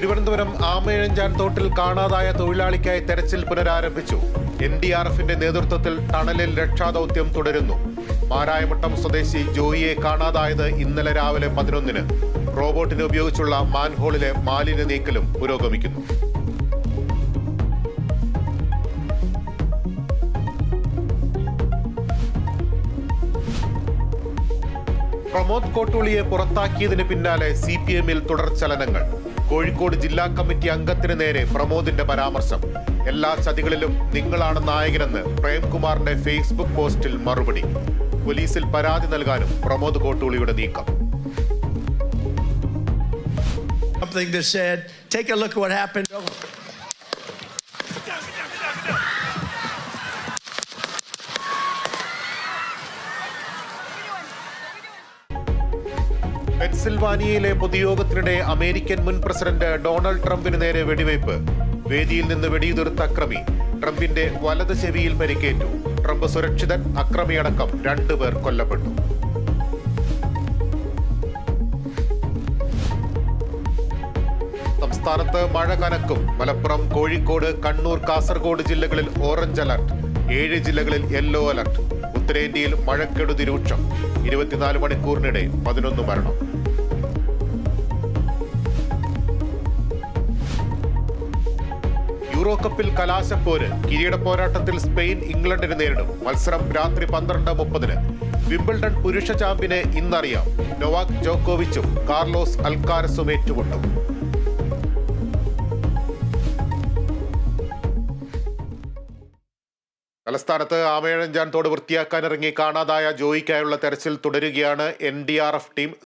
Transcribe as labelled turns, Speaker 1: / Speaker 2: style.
Speaker 1: തിരുവനന്തപുരം ആമയിഴഞ്ചാൻ തോട്ടിൽ കാണാതായ തൊഴിലാളിക്കായി തെരച്ചിൽ പുനരാരംഭിച്ചു. NDRFന്റെ നേതൃത്വത്തിൽ ടണലിൽ രക്ഷാദൌത്യം തുടരുന്നു. മാരായമട്ടം സ്വദേശി ജോയിയെ കാണാതായത് ഇന്നലെ രാവിലെ 11-ന്. റോബോട്ടിനെ ഉപയോഗിച്ചുള്ള മാൻഹോളിലെ മാലിന്യ നീക്കലും പുരോഗമിക്കുന്നു. പ്രമോദ് കോട്ടൂളിയെ പുറത്താക്കിയതിന് പിന്നാലെ CPM-ൽ തുടർചലനങ്ങൾ. കോഴിക്കോട് ജില്ലാ കമ്മിറ്റി അംഗത്തിന് നേരെ പ്രമോദിന്റെ പരാമർശം. എല്ലാ ചതികളിലും നിങ്ങളാണ് നായകനെന്ന് പ്രേംകുമാറിന്റെ ഫേസ്ബുക്ക് പോസ്റ്റിൽ മറുപടി. പോലീസിൽ പരാതി നൽകാനും പ്രമോദ് കോട്ടൂളിയുടെ നീക്കം. പെൻസിൽവാനിയയിലെ പൊതുയോഗത്തിനിടെ അമേരിക്കൻ മുൻ പ്രസിഡന്റ് ഡൊണാൾഡ് ട്രംപിന് നേരെ വെടിവയ്പ്. വേദിയിൽ നിന്ന് വെടിയുതിർത്ത അക്രമി. ട്രംപിന്റെ വലത് ചെവിയിൽ പരിക്കേറ്റു. ട്രംപ് സുരക്ഷിതൻ, അക്രമിയടക്കം 2 പേർ കൊല്ലപ്പെട്ടു. സംസ്ഥാനത്ത് മഴ കനക്കും. മലപ്പുറം, കോഴിക്കോട്, കണ്ണൂർ, കാസർഗോഡ് ജില്ലകളിൽ ഓറഞ്ച് അലർട്ട്. 7 ജില്ലകളിൽ യെല്ലോ അലർട്ട്. ഉത്തരേന്ത്യയിൽ മഴക്കെടുതി രൂക്ഷം. 24 മണിക്കൂറിനിടെ 11 മരണം. യൂറോ കപ്പിൽ കലാശപ്പോര്. കിരീട പോരാട്ടത്തിൽ സ്പെയിൻ ഇംഗ്ലണ്ടിനെ നേരിടും. മത്സരം രാത്രി 12:30-ന്. വിംബിൾഡൺ പുരുഷ ചാമ്പ്യനെ ഇന്നറിയാം. നൊവാക് ജോക്കോവിച്ചും കാർലോസ് അൽക്കാരസും ഏറ്റുമുട്ടും. തലസ്ഥാനത്ത് ആമയിഴഞ്ചാൻ തോട് വൃത്തിയാക്കാനിറങ്ങി കാണാതായ ജോയിക്കായുള്ള തെരച്ചിൽ തുടരുകയാണ്. NDRF team